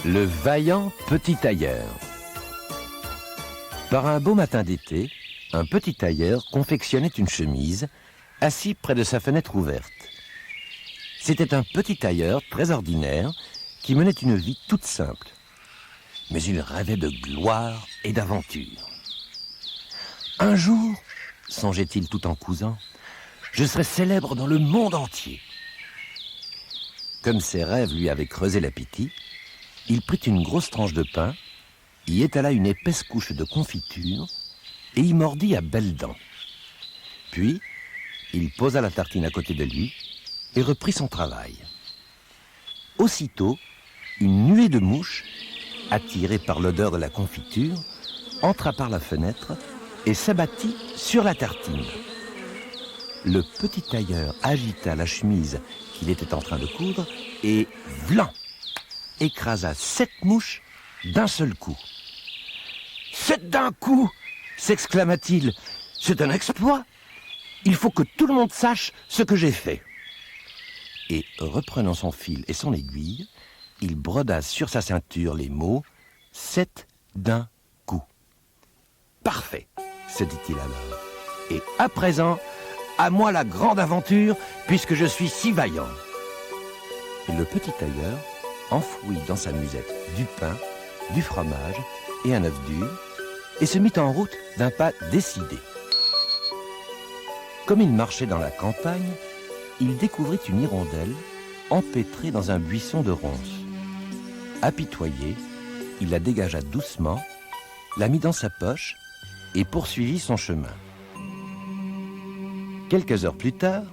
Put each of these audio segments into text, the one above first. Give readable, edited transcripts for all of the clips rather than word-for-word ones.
Le vaillant petit tailleur. Par un beau matin d'été, un petit tailleur confectionnait une chemise, assis près de sa fenêtre ouverte. C'était un petit tailleur très ordinaire qui menait une vie toute simple. Mais il rêvait de gloire et d'aventure. Un jour, songeait-il tout en cousant, je serai célèbre dans le monde entier. Comme ses rêves lui avaient creusé l'appétit, il prit une grosse tranche de pain, y étala une épaisse couche de confiture et y mordit à belles dents. Puis, il posa la tartine à côté de lui et reprit son travail. Aussitôt, une nuée de mouches, attirée par l'odeur de la confiture, entra par la fenêtre et s'abattit sur la tartine. Le petit tailleur agita la chemise qu'il était en train de coudre et vlan, écrasa 7 mouches d'un seul coup. « 7 d'un coup !» s'exclama-t-il. « C'est un exploit. Il faut que tout le monde sache ce que j'ai fait. » Et reprenant son fil et son aiguille, il broda sur sa ceinture les mots « 7 d'un coup ». « Parfait !» se dit-il alors. « Et à présent, à moi la grande aventure, puisque je suis si vaillant. » Et le petit tailleur enfouit dans sa musette du pain, du fromage et un œuf dur, et se mit en route d'un pas décidé. Comme il marchait dans la campagne, il découvrit une hirondelle empêtrée dans un buisson de ronces. Apitoyé, il la dégagea doucement, la mit dans sa poche et poursuivit son chemin. Quelques heures plus tard,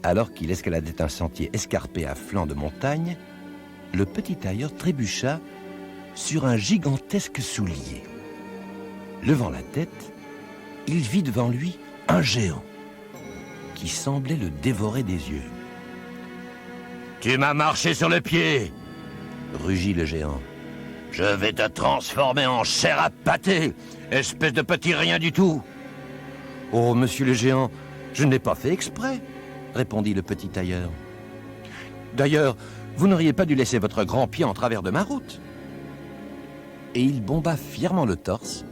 alors qu'il escaladait un sentier escarpé à flanc de montagne, le petit tailleur trébucha sur un gigantesque soulier. Levant la tête, il vit devant lui un géant qui semblait le dévorer des yeux. « Tu m'as marché sur le pied !» rugit le géant. « Je vais te transformer en chair à pâté, espèce de petit rien du tout !»« Oh, monsieur le géant, je n'ai pas fait exprès !» répondit le petit tailleur. « D'ailleurs, vous n'auriez pas dû laisser votre grand pied en travers de ma route. » Et il bomba fièrement le torse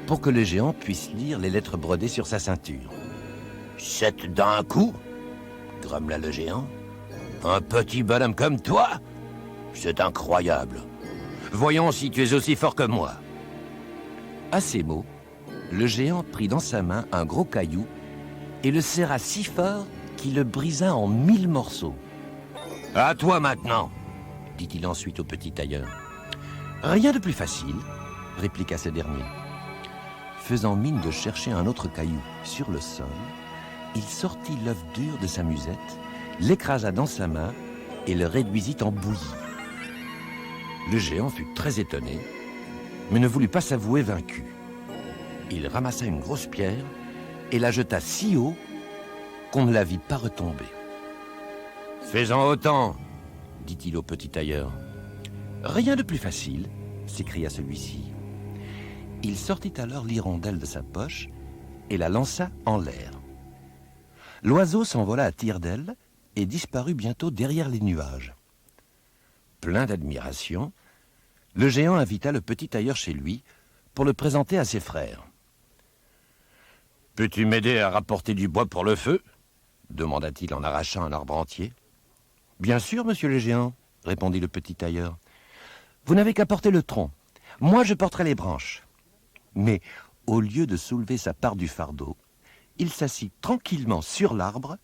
pour que le géant puisse lire les lettres brodées sur sa ceinture. « 7 d'un coup !» grommela le géant. « Un petit bonhomme comme toi ? C'est incroyable. Voyons si tu es aussi fort que moi. » À ces mots, le géant prit dans sa main un gros caillou et le serra si fort qu'il le brisa en 1000 morceaux. « À toi maintenant !» dit-il ensuite au petit tailleur. « Rien de plus facile, » répliqua ce dernier. Faisant mine de chercher un autre caillou sur le sol, il sortit l'œuf dur de sa musette, l'écrasa dans sa main et le réduisit en bouillie. Le géant fut très étonné, mais ne voulut pas s'avouer vaincu. Il ramassa une grosse pierre et la jeta si haut qu'on ne la vit pas retomber. « Fais-en autant !» dit-il au petit tailleur. « Rien de plus facile !» s'écria celui-ci. Il sortit alors l'hirondelle de sa poche et la lança en l'air. L'oiseau s'envola à tire-d'aile et disparut bientôt derrière les nuages. Plein d'admiration, le géant invita le petit tailleur chez lui pour le présenter à ses frères. « Peux-tu m'aider à rapporter du bois pour le feu ?» demanda-t-il en arrachant un arbre entier. « Bien sûr, monsieur le géant, » répondit le petit tailleur. « Vous n'avez qu'à porter le tronc. Moi, je porterai les branches. » Mais, au lieu de soulever sa part du fardeau, il s'assit tranquillement sur l'arbre,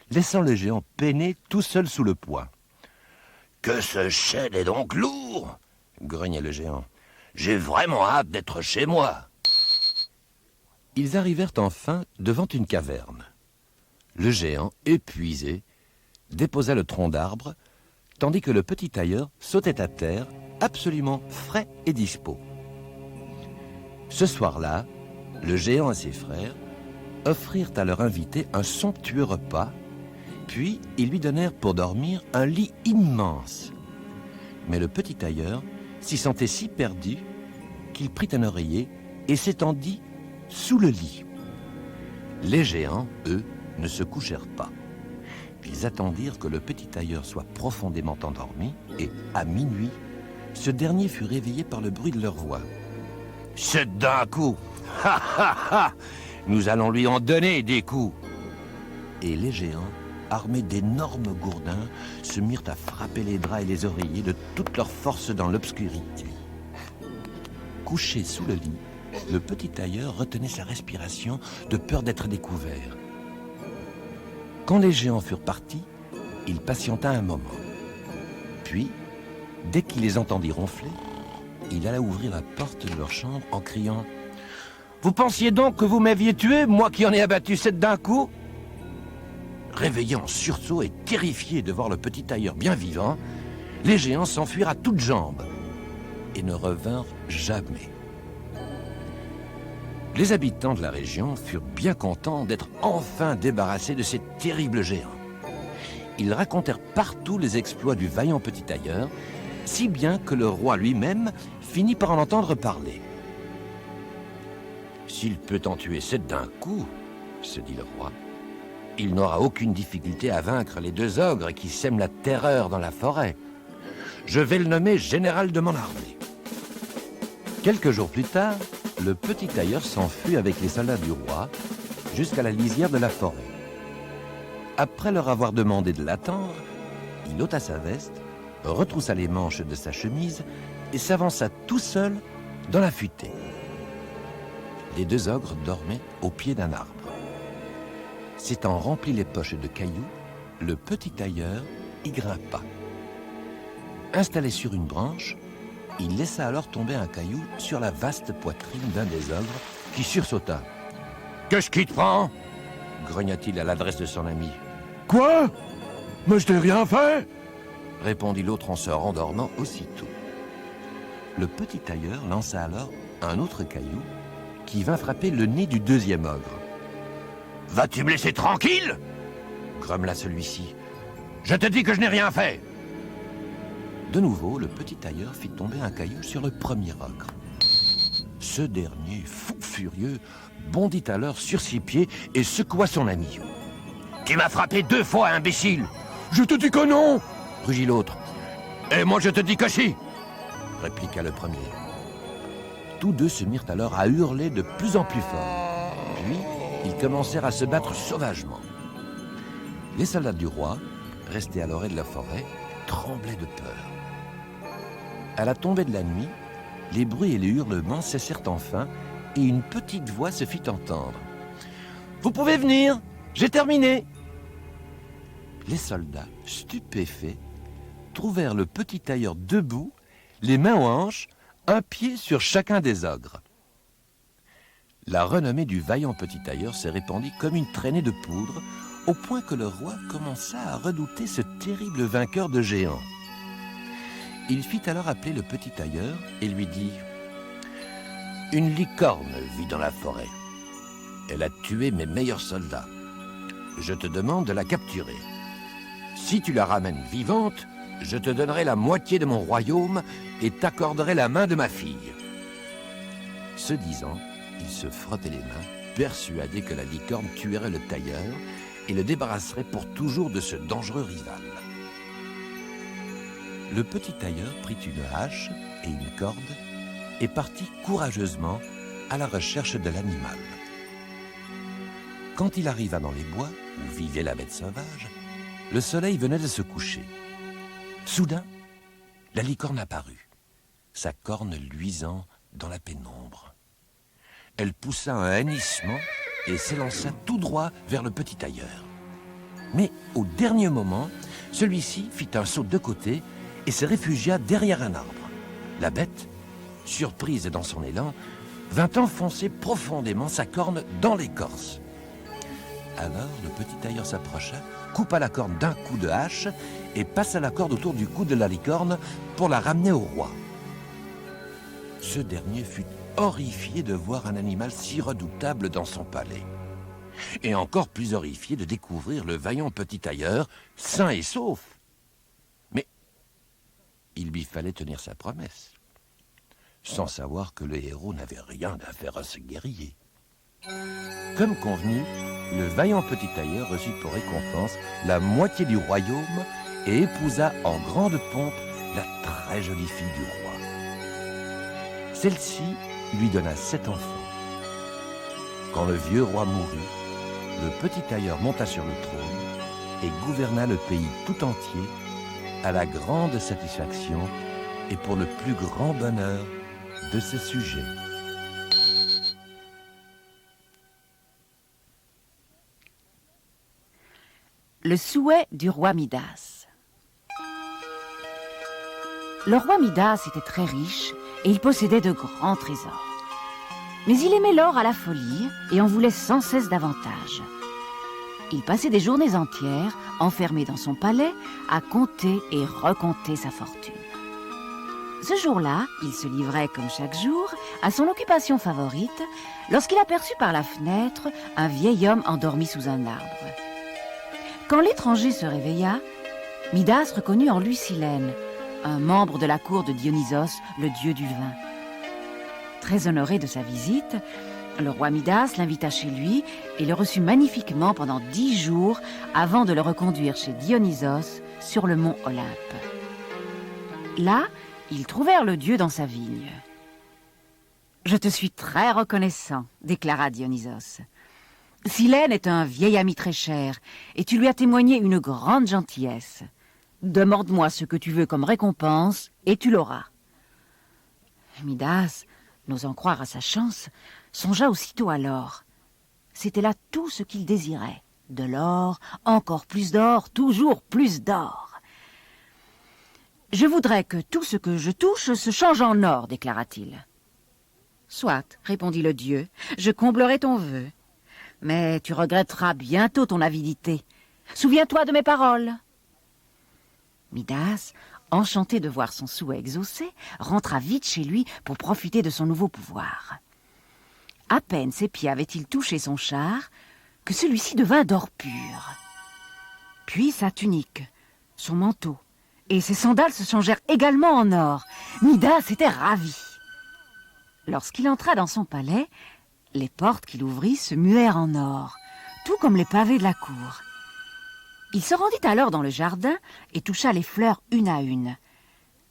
laissant le géant peiner tout seul sous le poids. « Que ce chêne est donc lourd !» grognait le géant. « J'ai vraiment hâte d'être chez moi. » Ils arrivèrent enfin devant une caverne. Le géant, épuisé, déposa le tronc d'arbre, tandis que le petit tailleur sautait à terre, absolument frais et dispos. Ce soir-là, le géant et ses frères offrirent à leur invité un somptueux repas, puis ils lui donnèrent pour dormir un lit immense. Mais le petit tailleur s'y sentait si perdu qu'il prit un oreiller et s'étendit sous le lit. Les géants, eux, ne se couchèrent pas. Ils attendirent que le petit tailleur soit profondément endormi et, à minuit, Ce dernier fut réveillé par le bruit de leur voix. « C'est d'un coup! Ha ha ha! Nous allons lui en donner des coups !» Et les géants, armés d'énormes gourdins, se mirent à frapper les draps et les oreillers de toute leur force dans l'obscurité. Couché sous le lit, le petit tailleur retenait sa respiration de peur d'être découvert. Quand les géants furent partis, il patienta un moment. Puis, dès qu'il les entendit ronfler, il alla ouvrir la porte de leur chambre en criant « Vous pensiez donc que vous m'aviez tué, moi qui en ai abattu 7 d'un coup ?» Réveillés en sursaut et terrifiés de voir le petit tailleur bien vivant, les géants s'enfuirent à toutes jambes et ne revinrent jamais. Les habitants de la région furent bien contents d'être enfin débarrassés de ces terribles géants. Ils racontèrent partout les exploits du vaillant petit tailleur, si bien que le roi lui-même finit par en entendre parler. « S'il peut en tuer 7 d'un coup, se dit le roi, il n'aura aucune difficulté à vaincre les 2 ogres qui sèment la terreur dans la forêt. Je vais le nommer général de mon armée. » Quelques jours plus tard, le petit tailleur s'enfuit avec les soldats du roi jusqu'à la lisière de la forêt. Après leur avoir demandé de l'attendre, il ôta sa veste, retroussa les manches de sa chemise et s'avança tout seul dans la futaie. Les 2 ogres dormaient au pied d'un arbre. S'étant rempli les poches de cailloux, le petit tailleur y grimpa. Installé sur une branche, il laissa alors tomber un caillou sur la vaste poitrine d'un des ogres qui sursauta. « Qu'est-ce qui te prend ?» grogna-t-il à l'adresse de son ami. « Quoi? Mais je t'ai rien fait !» répondit l'autre en se rendormant aussitôt. Le petit tailleur lança alors un autre caillou qui vint frapper le nez du 2e ogre. « Vas-tu me laisser tranquille ?» grommela celui-ci. « Je te dis que je n'ai rien fait !» De nouveau, le petit tailleur fit tomber un caillou sur le premier ogre. Ce dernier, fou furieux, bondit alors sur ses pieds et secoua son ami. « Tu m'as frappé 2 fois, imbécile !»« Je te dis que non !» rugit l'autre. « Et moi je te dis que si !» répliqua le premier. Tous 2 se mirent alors à hurler de plus en plus fort. Puis, ils commencèrent à se battre sauvagement. Les soldats du roi, restés à l'orée de la forêt, tremblaient de peur. À la tombée de la nuit, les bruits et les hurlements cessèrent enfin et une petite voix se fit entendre. « Vous pouvez venir, j'ai terminé !» Les soldats, stupéfaits, trouvèrent le petit tailleur debout, les mains aux hanches, un pied sur chacun des ogres. La renommée du vaillant petit tailleur s'est répandue comme une traînée de poudre, au point que le roi commença à redouter ce terrible vainqueur de géants. Il fit alors appeler le petit tailleur et lui dit « Une licorne vit dans la forêt. Elle a tué mes meilleurs soldats. Je te demande de la capturer. Si tu la ramènes vivante, je te donnerai la moitié de mon royaume et t'accorderai la main de ma fille. » Ce disant, il se frottait les mains, persuadé que la licorne tuerait le tailleur et le débarrasserait pour toujours de ce dangereux rival. Le petit tailleur prit une hache et une corde et partit courageusement à la recherche de l'animal. Quand il arriva dans les bois où vivait la bête sauvage, le soleil venait de se coucher. Soudain, la licorne apparut, sa corne luisant dans la pénombre. Elle poussa un hennissement et s'élança tout droit vers le petit tailleur. Mais au dernier moment, celui-ci fit un saut de côté et se réfugia derrière un arbre. La bête, surprise dans son élan, vint enfoncer profondément sa corne dans l'écorce. Alors le petit tailleur s'approcha, coupa la corne d'un coup de hache et passa la corde autour du cou de la licorne pour la ramener au roi. Ce dernier fut horrifié de voir un animal si redoutable dans son palais. Et encore plus horrifié de découvrir le vaillant petit tailleur sain et sauf. Mais il lui fallait tenir sa promesse, sans savoir que le héros n'avait rien à faire à ce guerrier. Comme convenu, le vaillant petit tailleur reçut pour récompense la moitié du royaume et épousa en grande pompe la très jolie fille du roi. Celle-ci lui donna 7 enfants. Quand le vieux roi mourut, le petit tailleur monta sur le trône et gouverna le pays tout entier à la grande satisfaction et pour le plus grand bonheur de ses sujets. Le souhait du roi Midas. Le roi Midas était très riche et il possédait de grands trésors. Mais il aimait l'or à la folie et en voulait sans cesse davantage. Il passait des journées entières, enfermé dans son palais, à compter et recompter sa fortune. Ce jour-là, il se livrait, comme chaque jour, à son occupation favorite, lorsqu'il aperçut par la fenêtre un vieil homme endormi sous un arbre. Quand l'étranger se réveilla, Midas reconnut en lui Silène, un membre de la cour de Dionysos, le dieu du vin. Très honoré de sa visite, le roi Midas l'invita chez lui et le reçut magnifiquement pendant 10 jours avant de le reconduire chez Dionysos sur le mont Olympe. Là, ils trouvèrent le dieu dans sa vigne. « Je te suis très reconnaissant, » déclara Dionysos. « Silène est un vieil ami très cher et tu lui as témoigné une grande gentillesse. Demande-moi ce que tu veux comme récompense et tu l'auras. » Midas, n'osant croire à sa chance, songea aussitôt à l'or. C'était là tout ce qu'il désirait. De l'or, encore plus d'or, toujours plus d'or. « Je voudrais que tout ce que je touche se change en or, déclara-t-il. « Soit, répondit le dieu, je comblerai ton vœu. Mais tu regretteras bientôt ton avidité. Souviens-toi de mes paroles. » Midas, enchanté de voir son souhait exaucé, rentra vite chez lui pour profiter de son nouveau pouvoir. À peine ses pieds avaient-ils touché son char que celui-ci devint d'or pur. Puis sa tunique, son manteau et ses sandales se changèrent également en or. Midas était ravi. Lorsqu'il entra dans son palais, les portes qu'il ouvrit se muèrent en or, tout comme les pavés de la cour. Il se rendit alors dans le jardin et toucha les fleurs une à une.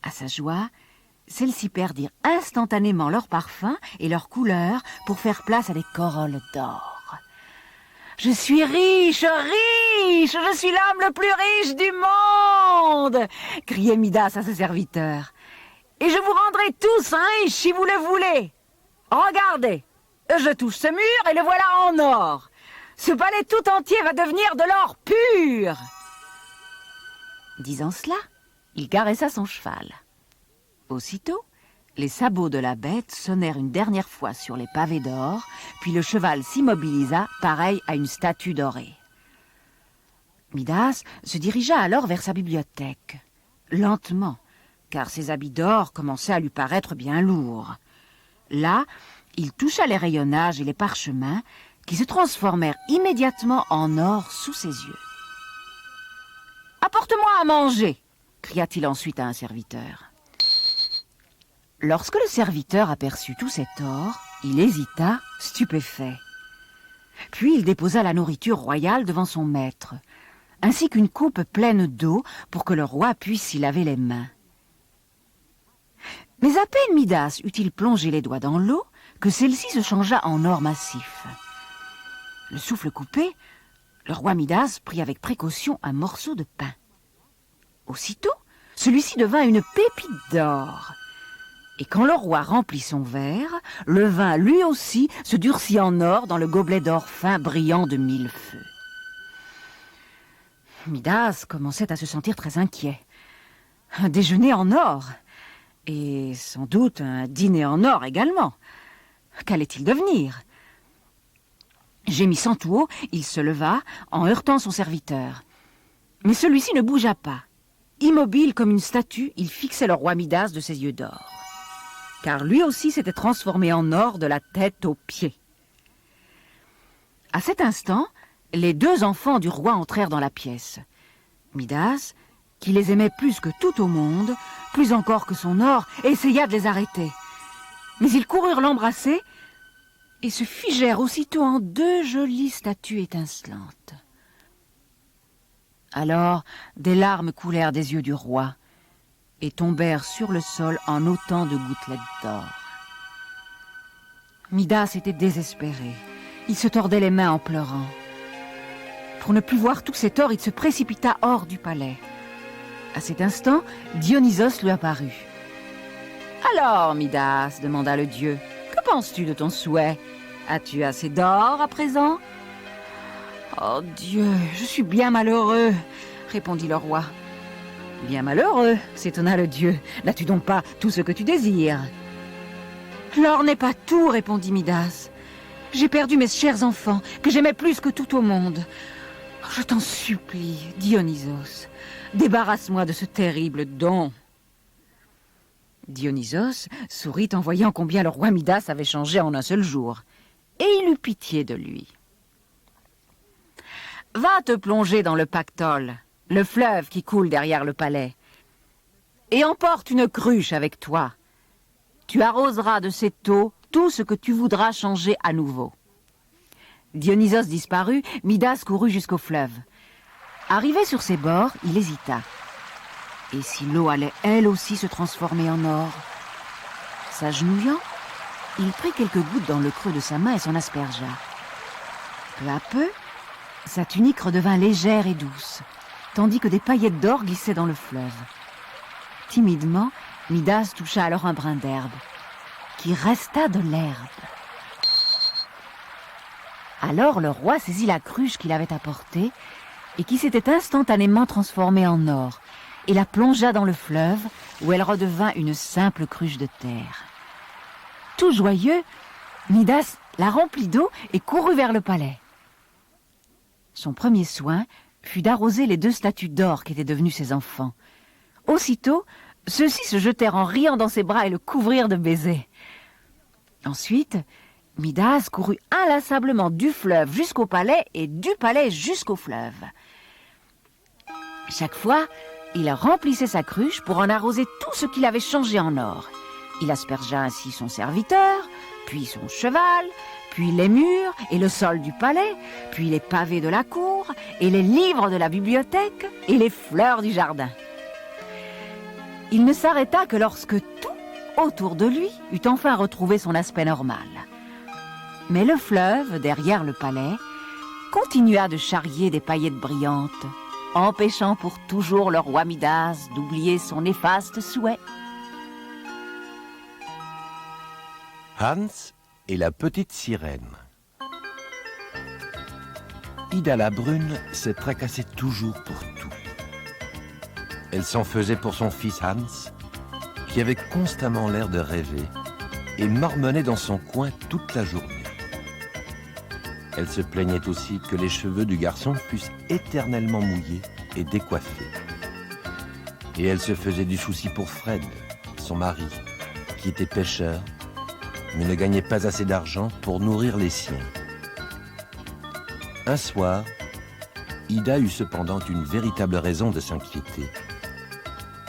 À sa joie, celles-ci perdirent instantanément leur parfum et leur couleur pour faire place à des corolles d'or. « Je suis riche, riche, je suis l'homme le plus riche du monde !» criait Midas à ses serviteurs. « Et je vous rendrai tous riches si vous le voulez. Regardez, je touche ce mur et le voilà en or. Ce palais tout entier va devenir de l'or pur. » Disant cela, il caressa son cheval. Aussitôt, les sabots de la bête sonnèrent une dernière fois sur les pavés d'or, puis le cheval s'immobilisa, pareil à une statue dorée. Midas se dirigea alors vers sa bibliothèque, lentement, car ses habits d'or commençaient à lui paraître bien lourds. Là, il toucha les rayonnages et les parchemins, qui se transformèrent immédiatement en or sous ses yeux. « Apporte-moi à manger !» cria-t-il ensuite à un serviteur. Lorsque le serviteur aperçut tout cet or, il hésita, stupéfait. Puis il déposa la nourriture royale devant son maître, ainsi qu'une coupe pleine d'eau pour que le roi puisse s'y laver les mains. Mais à peine Midas eut-il plongé les doigts dans l'eau que celle-ci se changea en or massif. Le souffle coupé, le roi Midas prit avec précaution un morceau de pain. Aussitôt, celui-ci devint une pépite d'or. Et quand le roi remplit son verre, le vin lui aussi se durcit en or dans le gobelet d'or fin brillant de 1000 feux. Midas commençait à se sentir très inquiet. Un déjeuner en or, et sans doute un dîner en or également. Qu'allait-il devenir ? Gémissant tout haut, il se leva en heurtant son serviteur. Mais celui-ci ne bougea pas. Immobile comme une statue, il fixait le roi Midas de ses yeux d'or. Car lui aussi s'était transformé en or de la tête aux pieds. À cet instant, les 2 enfants du roi entrèrent dans la pièce. Midas, qui les aimait plus que tout au monde, plus encore que son or, essaya de les arrêter. Mais ils coururent l'embrasser et se figèrent aussitôt en 2 jolies statues étincelantes. Alors, des larmes coulèrent des yeux du roi. et tombèrent sur le sol en autant de gouttelettes d'or. Midas était désespéré. Il se tordait les mains en pleurant. Pour ne plus voir tout cet or, il se précipita hors du palais. À cet instant, Dionysos lui apparut. « Alors, Midas, demanda le dieu, que penses-tu de ton souhait? As-tu assez d'or à présent ?»« Oh Dieu, je suis bien malheureux, répondit le roi. « Bien malheureux, s'étonna le dieu. N'as-tu donc pas tout ce que tu désires ?»« L'or n'est pas tout, répondit Midas. J'ai perdu mes chers enfants, que j'aimais plus que tout au monde. Je t'en supplie, Dionysos, débarrasse-moi de ce terrible don. » Dionysos sourit en voyant combien le roi Midas avait changé en un seul jour, et il eut pitié de lui. « Va te plonger dans le Pactole, le fleuve qui coule derrière le palais, et emporte une cruche avec toi. Tu arroseras de cette eau tout ce que tu voudras changer à nouveau. » Dionysos disparut, Midas courut jusqu'au fleuve. Arrivé sur ses bords, il hésita. Et si l'eau allait elle aussi se transformer en or? S'agenouillant, il prit quelques gouttes dans le creux de sa main et s'en aspergea. Peu à peu, sa tunique redevint légère et douce, tandis que des paillettes d'or glissaient dans le fleuve. Timidement, Midas toucha alors un brin d'herbe, qui resta de l'herbe. Alors le roi saisit la cruche qu'il avait apportée et qui s'était instantanément transformée en or, et la plongea dans le fleuve, où elle redevint une simple cruche de terre. Tout joyeux, Midas la remplit d'eau et courut vers le palais. Son premier soin fut d'arroser les 2 statues d'or qui étaient devenues ses enfants. Aussitôt, ceux-ci se jetèrent en riant dans ses bras et le couvrirent de baisers. Ensuite, Midas courut inlassablement du fleuve jusqu'au palais et du palais jusqu'au fleuve. Chaque fois, il remplissait sa cruche pour en arroser tout ce qu'il avait changé en or. Il aspergea ainsi son serviteur, puis son cheval, puis les murs et le sol du palais, puis les pavés de la cour, et les livres de la bibliothèque, et les fleurs du jardin. Il ne s'arrêta que lorsque tout autour de lui eut enfin retrouvé son aspect normal. Mais le fleuve, derrière le palais, continua de charrier des paillettes brillantes, empêchant pour toujours le roi Midas d'oublier son néfaste souhait. Hans et la petite sirène. Ida la brune se tracassait toujours pour tout. Elle s'en faisait pour son fils Hans, qui avait constamment l'air de rêver et marmonnait dans son coin toute la journée. Elle se plaignait aussi que les cheveux du garçon fussent éternellement mouillés et décoiffés. Et elle se faisait du souci pour Fred, son mari, qui était pêcheur, mais ne gagnait pas assez d'argent pour nourrir les siens. Un soir, Ida eut cependant une véritable raison de s'inquiéter.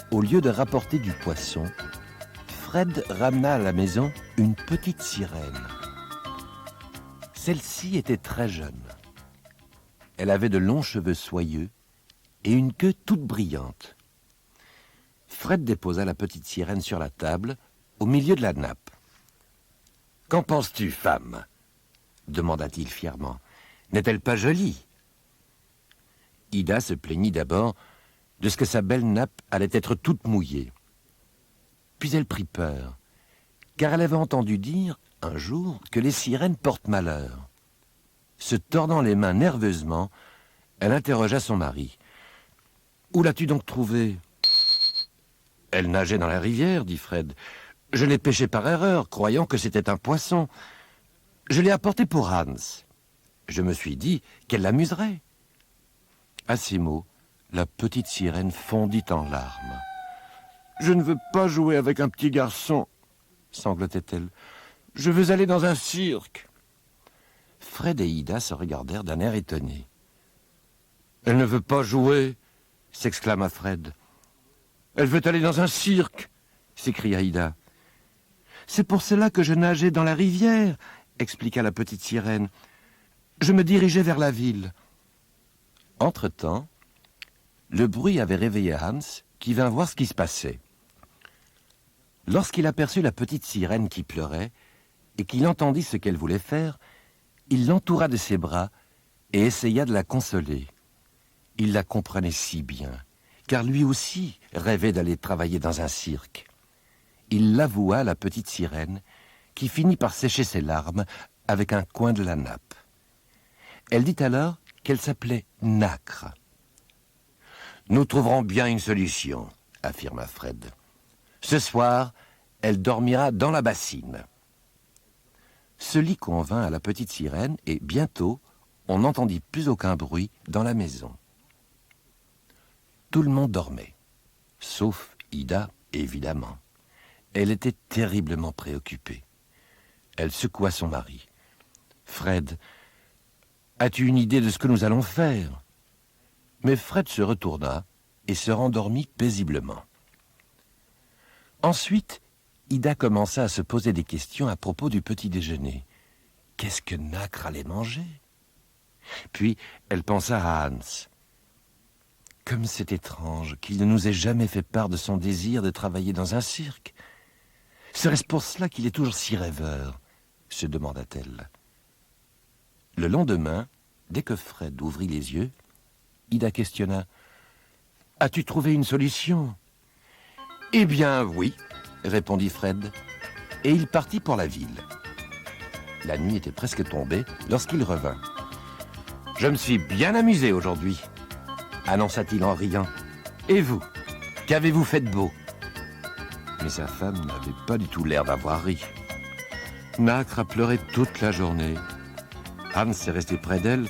Au lieu de rapporter du poisson, Fred ramena à la maison une petite sirène. Celle-ci était très jeune. Elle avait de longs cheveux soyeux et une queue toute brillante. Fred déposa la petite sirène sur la table, au milieu de la nappe. « Qu'en penses-tu, femme ?» demanda-t-il fièrement. « N'est-elle pas jolie ?» Ida se plaignit d'abord de ce que sa belle nappe allait être toute mouillée. Puis elle prit peur, car elle avait entendu dire un jour que les sirènes portent malheur. Se tordant les mains nerveusement, elle interrogea son mari. « Où l'as-tu donc trouvée ?»« Elle nageait dans la rivière, dit Fred. Je l'ai pêchée par erreur, croyant que c'était un poisson. Je l'ai apportée pour Hans. Je me suis dit qu'elle l'amuserait. » À ces mots, la petite sirène fondit en larmes. « Je ne veux pas jouer avec un petit garçon, » sanglotait-elle. « Je veux aller dans un cirque. » Fred et Ida se regardèrent d'un air étonné. « Elle ne veut pas jouer, » s'exclama Fred. « Elle veut aller dans un cirque, » s'écria Ida. « C'est pour cela que je nageais dans la rivière, » expliqua la petite sirène. « Je me dirigeais vers la ville. » Entre-temps, le bruit avait réveillé Hans, qui vint voir ce qui se passait. Lorsqu'il aperçut la petite sirène qui pleurait et qu'il entendit ce qu'elle voulait faire, il l'entoura de ses bras et essaya de la consoler. Il la comprenait si bien, car lui aussi rêvait d'aller travailler dans un cirque. Il l'avoua à la petite sirène, qui finit par sécher ses larmes avec un coin de la nappe. Elle dit alors qu'elle s'appelait Nacre. « Nous trouverons bien une solution, » affirma Fred. « Ce soir, elle dormira dans la bassine. » Ce lit convint à la petite sirène et bientôt, on n'entendit plus aucun bruit dans la maison. Tout le monde dormait, sauf Ida, évidemment. Elle était terriblement préoccupée. Elle secoua son mari. « Fred, as-tu une idée de ce que nous allons faire ?» Mais Fred se retourna et se rendormit paisiblement. Ensuite, Ida commença à se poser des questions à propos du petit déjeuner. Qu'est-ce que Nacre allait manger? Puis, elle pensa à Hans. Comme c'est étrange qu'il ne nous ait jamais fait part de son désir de travailler dans un cirque. Serait-ce pour cela qu'il est toujours si rêveur? Se demanda-t-elle. Le lendemain, dès que Fred ouvrit les yeux, Ida questionna. « As-tu trouvé une solution ?»« Eh bien, oui, » répondit Fred, et il partit pour la ville. La nuit était presque tombée lorsqu'il revint. « Je me suis bien amusé aujourd'hui, » annonça-t-il en riant. « Et vous, qu'avez-vous fait de beau ?» Mais sa femme n'avait pas du tout l'air d'avoir ri. Nacre a pleuré toute la journée. Hans est resté près d'elle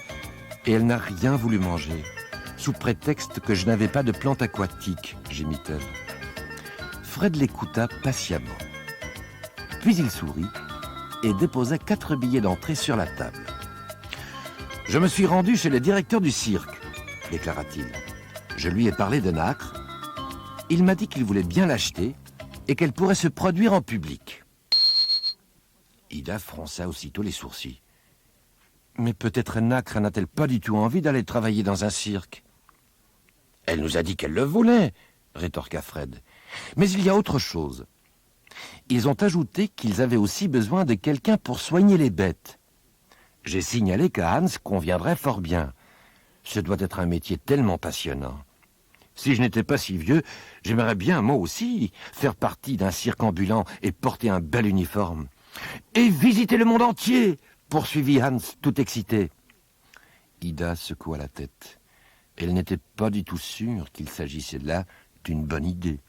et elle n'a rien voulu manger, sous prétexte que je n'avais pas de plantes aquatiques, gémit-elle. Fred l'écouta patiemment. Puis il sourit et déposa 4 billets d'entrée sur la table. « Je me suis rendu chez le directeur du cirque, » déclara-t-il. « Je lui ai parlé de Nacre. Il m'a dit qu'il voulait bien l'acheter et qu'elle pourrait se produire en public. » Ida fronça aussitôt les sourcils. « Mais peut-être Nacre n'a-t-elle pas du tout envie d'aller travailler dans un cirque ?»« Elle nous a dit qu'elle le voulait, » rétorqua Fred. « Mais il y a autre chose. Ils ont ajouté qu'ils avaient aussi besoin de quelqu'un pour soigner les bêtes. J'ai signalé que Hans conviendrait fort bien. Ce doit être un métier tellement passionnant. Si je n'étais pas si vieux, j'aimerais bien, moi aussi, faire partie d'un cirque ambulant et porter un bel uniforme. Et visiter le monde entier !» poursuivit Hans, tout excité. Ida secoua la tête. Elle n'était pas du tout sûre qu'il s'agissait là d'une bonne idée.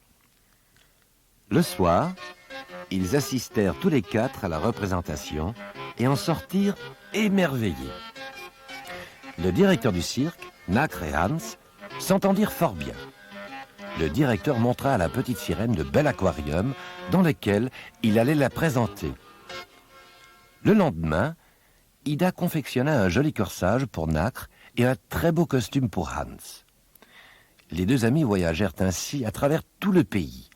Le soir, ils assistèrent tous les 4 à la représentation et en sortirent émerveillés. Le directeur du cirque, Nacre et Hans, s'entendirent fort bien. Le directeur montra à la petite sirène le bel aquarium dans lequel il allait la présenter. Le lendemain, Ida confectionna un joli corsage pour Nacre et un très beau costume pour Hans. Les 2 amis voyagèrent ainsi à travers tout le pays.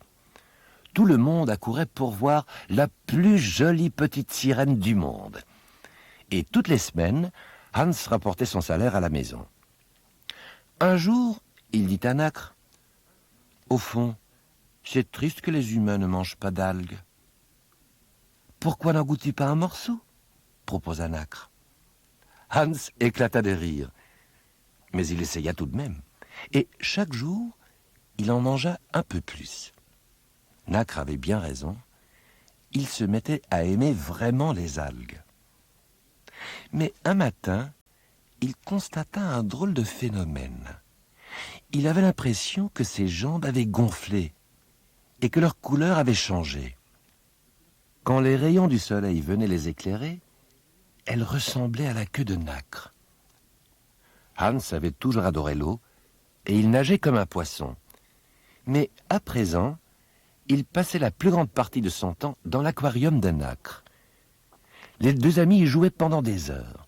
Tout le monde accourait pour voir la plus jolie petite sirène du monde. Et toutes les semaines, Hans rapportait son salaire à la maison. Un jour, il dit à Nacre, « Au fond, c'est triste que les humains ne mangent pas d'algues. »« Pourquoi n'en goûtes-tu pas un morceau ?» proposa Nacre. Hans éclata de rire, mais il essaya tout de même, et chaque jour, il en mangea un peu plus. Nacre avait bien raison, il se mettait à aimer vraiment les algues. Mais un matin, il constata un drôle de phénomène. Il avait l'impression que ses jambes avaient gonflé et que leur couleur avait changé. Quand les rayons du soleil venaient les éclairer, elles ressemblaient à la queue de Nacre. Hans avait toujours adoré l'eau et il nageait comme un poisson. Mais à présent, il passait la plus grande partie de son temps dans l'aquarium de Nacre. Les 2 amis y jouaient pendant des heures.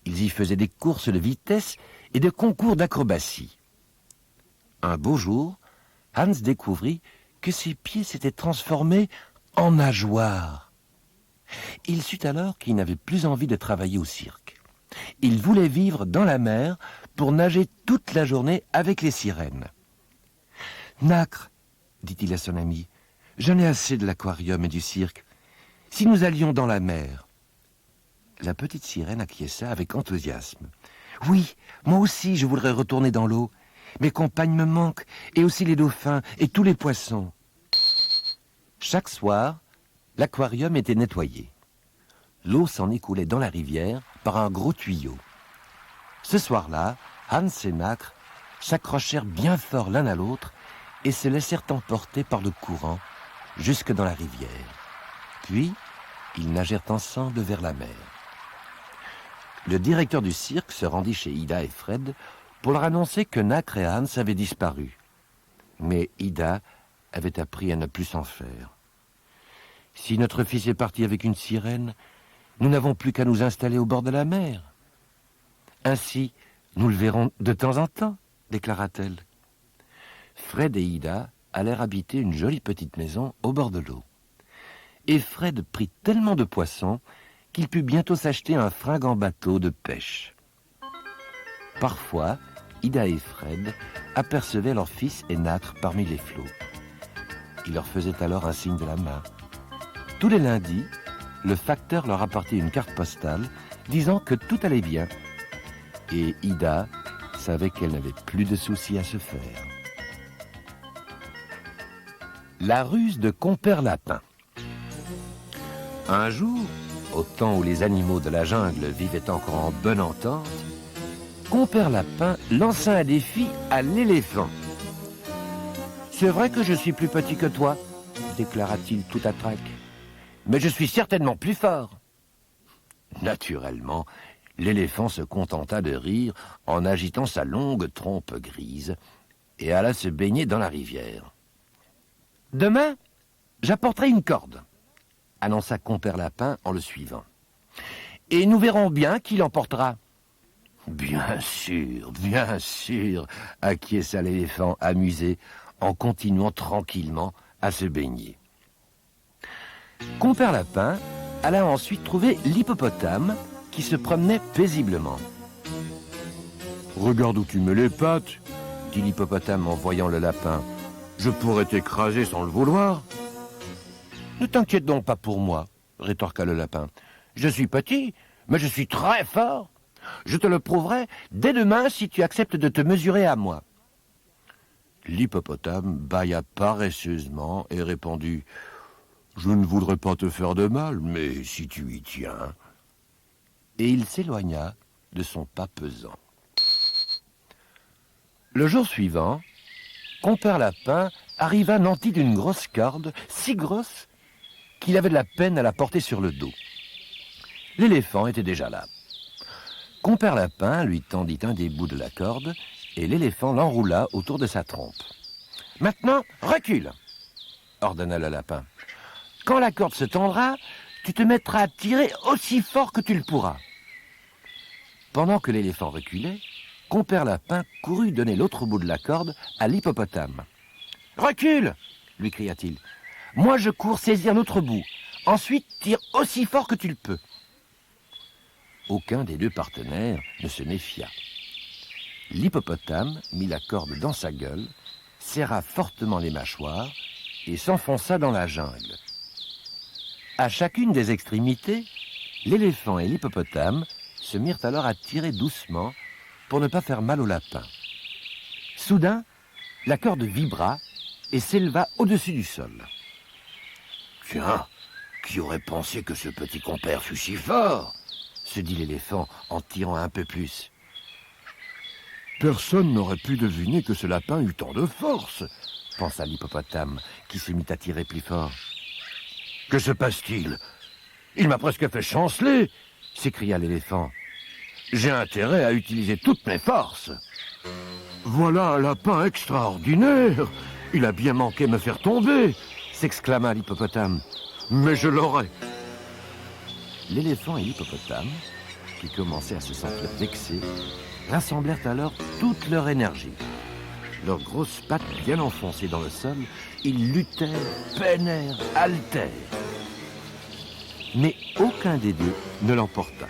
Ils y faisaient des courses de vitesse et des concours d'acrobatie. Un beau jour, Hans découvrit que ses pieds s'étaient transformés en nageoires. Il sut alors qu'il n'avait plus envie de travailler au cirque. Il voulait vivre dans la mer pour nager toute la journée avec les sirènes. « Nacre, dit-il à son ami, J'en ai assez de l'aquarium et du cirque. Si nous allions dans la mer. La petite sirène acquiesça avec enthousiasme. Oui, moi aussi je voudrais retourner dans l'eau. Mes compagnes me manquent, et aussi les dauphins et tous les poissons. Chaque soir, l'aquarium était nettoyé. L'eau s'en écoulait dans la rivière par un gros tuyau. Ce soir-là, Hans et Nacre s'accrochèrent bien fort l'un à l'autre et se laissèrent emporter par le courant jusque dans la rivière. Puis, ils nagèrent ensemble vers la mer. Le directeur du cirque se rendit chez Ida et Fred pour leur annoncer que Nacre et Hans avaient disparu. Mais Ida avait appris à ne plus s'en faire. « Si notre fils est parti avec une sirène, nous n'avons plus qu'à nous installer au bord de la mer. Ainsi, nous le verrons de temps en temps, déclara-t-elle. Fred et Ida allèrent habiter une jolie petite maison au bord de l'eau. Et Fred prit tellement de poissons qu'il put bientôt s'acheter un fringant bateau de pêche. Parfois, Ida et Fred apercevaient leur fils et Nacre parmi les flots. Ils leur faisaient alors un signe de la main. Tous les lundis, le facteur leur apportait une carte postale disant que tout allait bien. Et Ida savait qu'elle n'avait plus de soucis à se faire. La ruse de Compère Lapin. Un jour, au temps où les animaux de la jungle vivaient encore en bonne entente, Compère Lapin lança un défi à l'éléphant. « C'est vrai que je suis plus petit que toi, déclara-t-il tout à trac, mais je suis certainement plus fort. » Naturellement, l'éléphant se contenta de rire en agitant sa longue trompe grise et alla se baigner dans la rivière. « Demain, j'apporterai une corde, » annonça Compère Lapin en le suivant. « Et nous verrons bien qui l'emportera. » « Bien sûr, acquiesça l'éléphant amusé en continuant tranquillement à se baigner. Compère Lapin alla ensuite trouver l'hippopotame qui se promenait paisiblement. « Regarde où tu mets les pattes, » dit l'hippopotame en voyant le lapin. « Je pourrais t'écraser sans le vouloir. »« Ne t'inquiète donc pas pour moi, » rétorqua le lapin. « Je suis petit, mais je suis très fort. Je te le prouverai dès demain si tu acceptes de te mesurer à moi. » L'hippopotame bâilla paresseusement et répondit « Je ne voudrais pas te faire de mal, mais si tu y tiens. » Et il s'éloigna de son pas pesant. Le jour suivant, Compère Lapin arriva nanti d'une grosse corde, si grosse qu'il avait de la peine à la porter sur le dos. L'éléphant était déjà là. Compère Lapin lui tendit un des bouts de la corde et l'éléphant l'enroula autour de sa trompe. « Maintenant, recule !» ordonna le lapin. « Quand la corde se tendra, tu te mettras à tirer aussi fort que tu le pourras. » Pendant que l'éléphant reculait, Compère Lapin courut donner l'autre bout de la corde à l'hippopotame. « Recule !» lui cria-t-il. « Moi, je cours saisir l'autre bout. Ensuite, tire aussi fort que tu le peux. » Aucun des deux partenaires ne se méfia. L'hippopotame mit la corde dans sa gueule, serra fortement les mâchoires et s'enfonça dans la jungle. À chacune des extrémités, l'éléphant et l'hippopotame se mirent alors à tirer doucement pour ne pas faire mal au lapin. Soudain, la corde vibra et s'éleva au-dessus du sol. « Tiens, qui aurait pensé que ce petit compère fût si fort ?» se dit l'éléphant en tirant un peu plus. « Personne n'aurait pu deviner que ce lapin eût tant de force, » pensa l'hippopotame, qui se mit à tirer plus fort. « Que se passe-t-il? Il m'a presque fait chanceler !» s'écria l'éléphant. « J'ai intérêt à utiliser toutes mes forces. »« Voilà un lapin extraordinaire! Il a bien manqué me faire tomber !» s'exclama l'hippopotame. « Mais je l'aurai !» L'éléphant et l'hippopotame, qui commençaient à se sentir vexés, rassemblèrent alors toute leur énergie. Leurs grosses pattes bien enfoncées dans le sol, ils luttèrent, peinèrent, haletèrent. Mais aucun des deux ne l'emporta.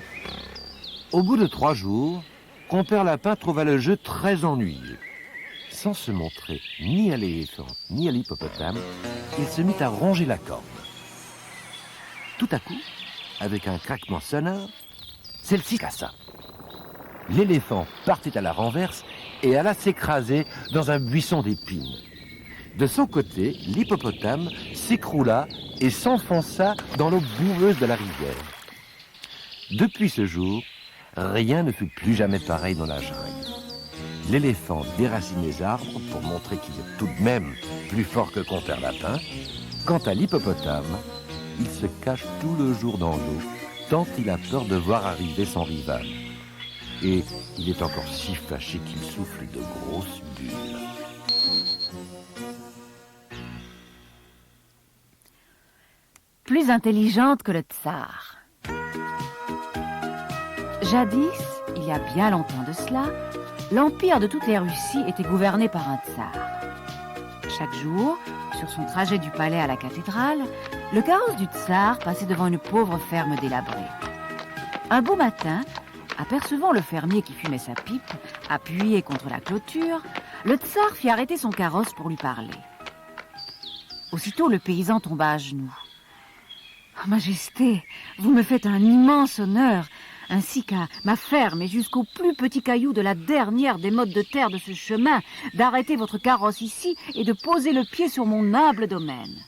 Au bout de 3 jours, Compère Lapin trouva le jeu très ennuyeux. sans se montrer ni à l'éléphant ni à l'hippopotame, il se mit à ronger la corde. Tout à coup, avec un craquement sonore, celle-ci cassa. L'éléphant partit à la renverse et alla s'écraser dans un buisson d'épines. De son côté, l'hippopotame s'écroula et s'enfonça dans l'eau boueuse de la rivière. Depuis ce jour, rien ne fut plus jamais pareil dans la jungle. L'éléphant déracine les arbres pour montrer qu'il est tout de même plus fort que Compère Lapin. Quant à l'hippopotame, il se cache tout le jour dans l'eau, tant il a peur de voir arriver son rival. Et il est encore si fâché qu'il souffle de grosses bulles. Plus intelligente que le tsar. Jadis, il y a bien longtemps de cela, l'empire de toutes les Russies était gouverné par un tsar. Chaque jour, sur son trajet du palais à la cathédrale, le carrosse du tsar passait devant une pauvre ferme délabrée. Un beau matin, apercevant le fermier qui fumait sa pipe, appuyé contre la clôture, le tsar fit arrêter son carrosse pour lui parler. Aussitôt, le paysan tomba à genoux. « Majesté, vous me faites un immense honneur, ainsi qu'à ma ferme et jusqu'au plus petit caillou de la dernière des mottes de terre de ce chemin, d'arrêter votre carrosse ici et de poser le pied sur mon humble domaine. »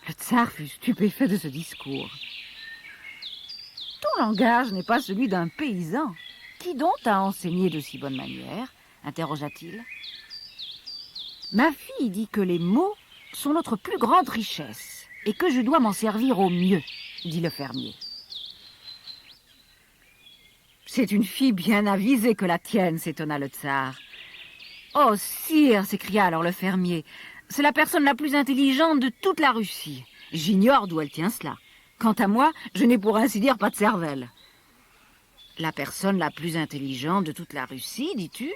Le tsar fut stupéfait de ce discours. « Ton langage n'est pas celui d'un paysan. Qui donc t'a enseigné de si bonnes manières ?» interrogea-t-il. « Ma fille dit que les mots sont notre plus grande richesse et que je dois m'en servir au mieux, » dit le fermier. « C'est une fille bien avisée que la tienne, » s'étonna le tsar. « Oh, sire » s'écria alors le fermier, « c'est la personne la plus intelligente de toute la Russie. J'ignore d'où elle tient cela. Quant à moi, je n'ai pour ainsi dire pas de cervelle. »« La personne la plus intelligente de toute la Russie, dis-tu »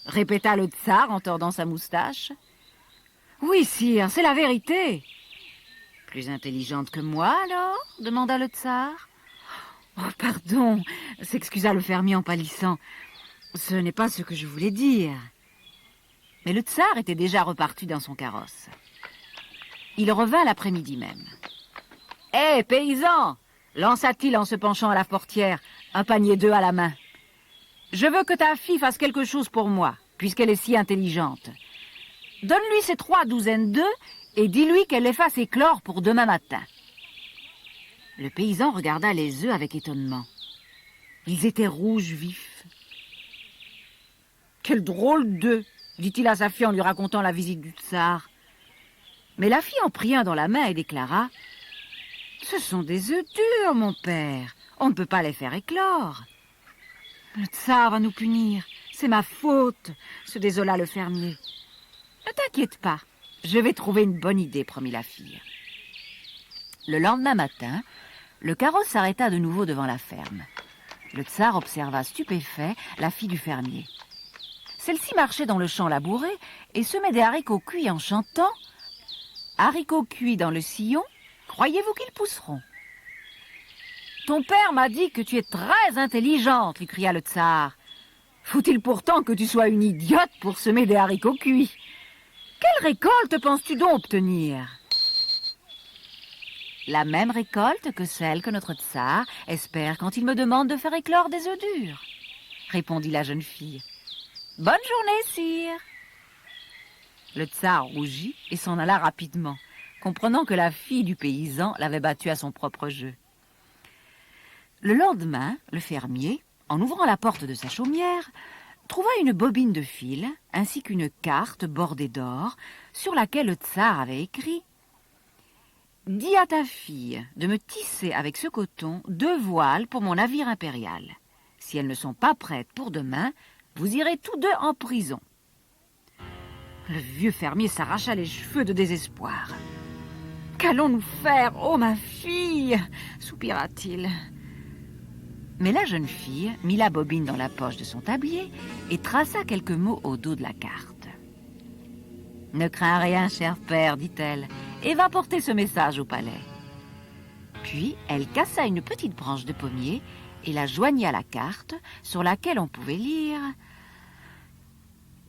répéta le tsar en tordant sa moustache. « Oui, sire, c'est la vérité. »« Plus intelligente que moi, alors ?» demanda le tsar. « Oh, pardon » s'excusa le fermier en pâlissant. « Ce n'est pas ce que je voulais dire. » Mais le tsar était déjà reparti dans son carrosse. Il revint l'après-midi même. « Hé, paysan !» lança-t-il en se penchant à la portière, un panier d'œufs à la main. « Je veux que ta fille fasse quelque chose pour moi, puisqu'elle est si intelligente. Donne-lui ces 3 douzaines d'œufs et dis-lui qu'elle les fasse éclore pour demain matin. » Le paysan regarda les œufs avec étonnement. Ils étaient rouges vifs. « Quel drôle d'œuf !» dit-il à sa fille en lui racontant la visite du tsar. Mais la fille en prit un dans la main et déclara « Ce sont des œufs durs, mon père. On ne peut pas les faire éclore. »« Le tsar va nous punir. C'est ma faute, » se désola le fermier. « Ne t'inquiète pas. Je vais trouver une bonne idée, » promit la fille. Le lendemain matin, le carrosse s'arrêta de nouveau devant la ferme. Le tsar observa stupéfait la fille du fermier. Celle-ci marchait dans le champ labouré et semait des haricots cuits en chantant « Haricots cuits dans le sillon, croyez-vous qu'ils pousseront ?» « Ton père m'a dit que tu es très intelligente, » lui cria le tsar. « Faut-il pourtant que tu sois une idiote pour semer des haricots cuits ? Quelle récolte penses-tu donc obtenir ? » « La même récolte que celle que notre tsar espère quand il me demande de faire éclore des œufs durs, » répondit la jeune fille. « Bonne journée, sire !» Le tsar rougit et s'en alla rapidement, comprenant que la fille du paysan l'avait battu à son propre jeu. Le lendemain, le fermier, en ouvrant la porte de sa chaumière, trouva une bobine de fil ainsi qu'une carte bordée d'or sur laquelle le tsar avait écrit « Dis à ta fille de me tisser avec ce coton 2 voiles pour mon navire impérial. Si elles ne sont pas prêtes pour demain, vous irez tous 2 en prison. » Le vieux fermier s'arracha les cheveux de désespoir. « Qu'allons-nous faire, ô ma fille ?» soupira-t-il. Mais la jeune fille mit la bobine dans la poche de son tablier et traça quelques mots au dos de la carte. « Ne crains rien, cher père, dit-elle, et va porter ce message au palais. » Puis elle cassa une petite branche de pommier et la joignit à la carte sur laquelle on pouvait lire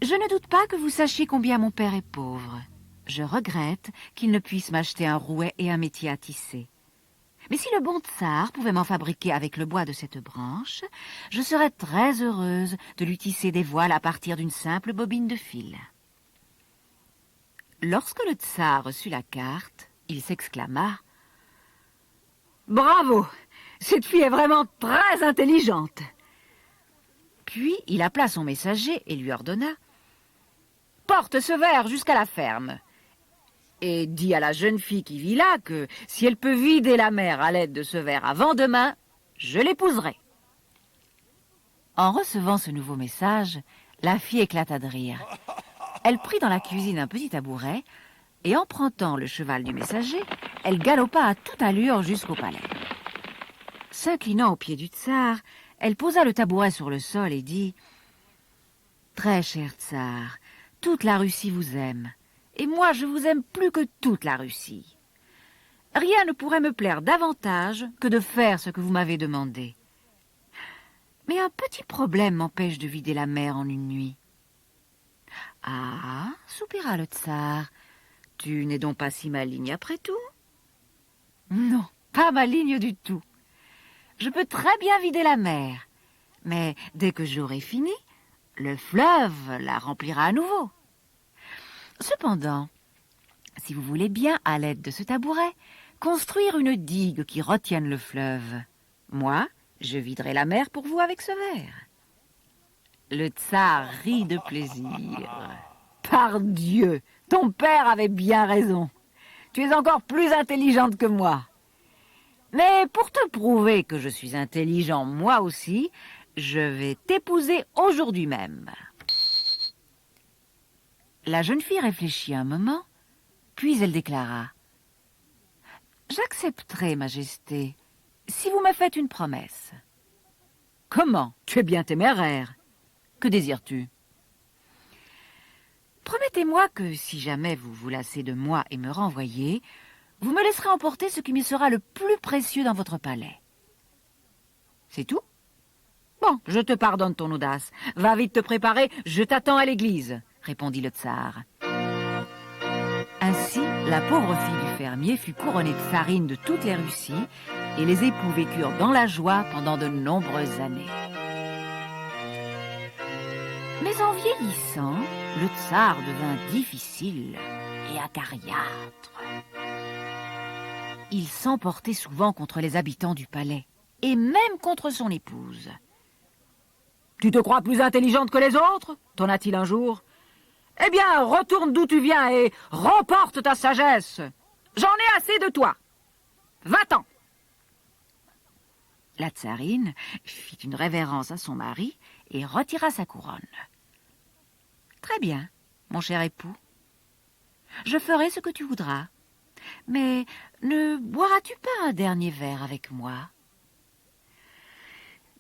Je ne doute pas que vous sachiez combien mon père est pauvre. Je regrette qu'il ne puisse m'acheter un rouet et un métier à tisser. Mais si le bon tsar pouvait m'en fabriquer avec le bois de cette branche, je serais très heureuse de lui tisser des voiles à partir d'une simple bobine de fil. Lorsque le tsar reçut la carte, il s'exclama « Bravo! Cette fille est vraiment très intelligente !» Puis il appela son messager et lui ordonna « Porte ce verre jusqu'à la ferme !» et dit à la jeune fille qui vit là que si elle peut vider la mer à l'aide de ce verre avant demain, je l'épouserai. En recevant ce nouveau message, la fille éclata de rire. Elle prit dans la cuisine un petit tabouret et, empruntant le cheval du messager, elle galopa à toute allure jusqu'au palais. S'inclinant au pied du tsar, elle posa le tabouret sur le sol et dit « Très cher tsar, toute la Russie vous aime. Et moi, je vous aime plus que toute la Russie. Rien ne pourrait me plaire davantage que de faire ce que vous m'avez demandé. Mais un petit problème m'empêche de vider la mer en une nuit. »« Ah, soupira le tsar, tu n'es donc pas si maligne après tout ?»« Non, pas maligne du tout. Je peux très bien vider la mer, mais dès que j'aurai fini, le fleuve la remplira à nouveau. Cependant, si vous voulez bien, à l'aide de ce tabouret, construire une digue qui retienne le fleuve, moi, je viderai la mer pour vous avec ce verre. » Le tsar rit de plaisir. « Pardieu, ton père avait bien raison. Tu es encore plus intelligente que moi. Mais pour te prouver que je suis intelligent moi aussi, je vais t'épouser aujourd'hui même. » La jeune fille réfléchit un moment, puis elle déclara « J'accepterai, Majesté, si vous me faites une promesse. »« Comment? Tu es bien téméraire. Que désires-tu ?»« Promettez-moi que si jamais vous vous lassez de moi et me renvoyez, vous me laisserez emporter ce qui me sera le plus précieux dans votre palais. »« C'est tout? Bon, je te pardonne ton audace. Va vite te préparer, je t'attends à l'église. » répondit le tsar. Ainsi, la pauvre fille du fermier fut couronnée de tsarine de toutes les Russies et les époux vécurent dans la joie pendant de nombreuses années. Mais en vieillissant, le tsar devint difficile et acariâtre. Il s'emportait souvent contre les habitants du palais et même contre son épouse. « Tu te crois plus intelligente que les autres ?» tonna-t-il un jour. « Eh bien, retourne d'où tu viens et remporte ta sagesse. J'en ai assez de toi. Va-t'en !» La tsarine fit une révérence à son mari et retira sa couronne. « Très bien, mon cher époux. Je ferai ce que tu voudras. Mais ne boiras-tu pas un dernier verre avec moi ?»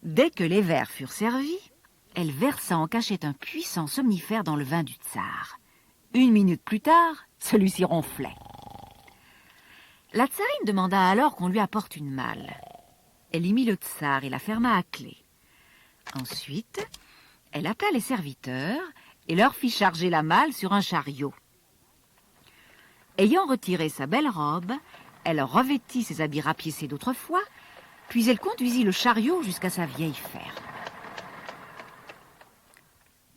Dès que les verres furent servis, elle versa en cachette un puissant somnifère dans le vin du tsar. 1 minute plus tard, celui-ci ronflait. La tsarine demanda alors qu'on lui apporte une malle. Elle y mit le tsar et la ferma à clé. Ensuite, elle appela les serviteurs et leur fit charger la malle sur un chariot. Ayant retiré sa belle robe, elle revêtit ses habits rapiécés d'autrefois, puis elle conduisit le chariot jusqu'à sa vieille ferme.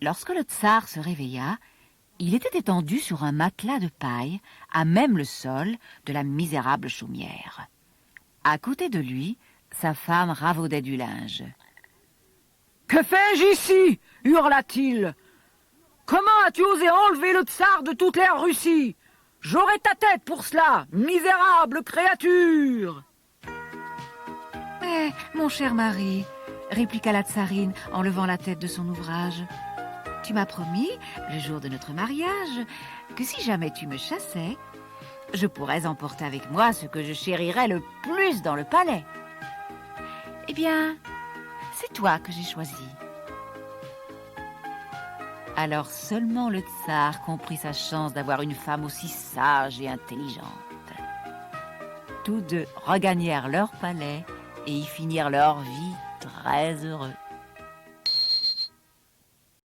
Lorsque le tsar se réveilla, il était étendu sur un matelas de paille, à même le sol de la misérable chaumière. À côté de lui, sa femme ravaudait du linge. « Que fais-je ici ?» hurla-t-il. « Comment as-tu osé enlever le tsar de toute l'air Russie? J'aurai ta tête pour cela, misérable créature !»« Mais, mon cher mari, » répliqua la tsarine en levant la tête de son ouvrage, « tu m'as promis, le jour de notre mariage, que si jamais tu me chassais, je pourrais emporter avec moi ce que je chérirais le plus dans le palais. Eh bien, c'est toi que j'ai choisi. » Alors seulement le tsar comprit sa chance d'avoir une femme aussi sage et intelligente. Tous deux regagnèrent leur palais et y finirent leur vie très heureux.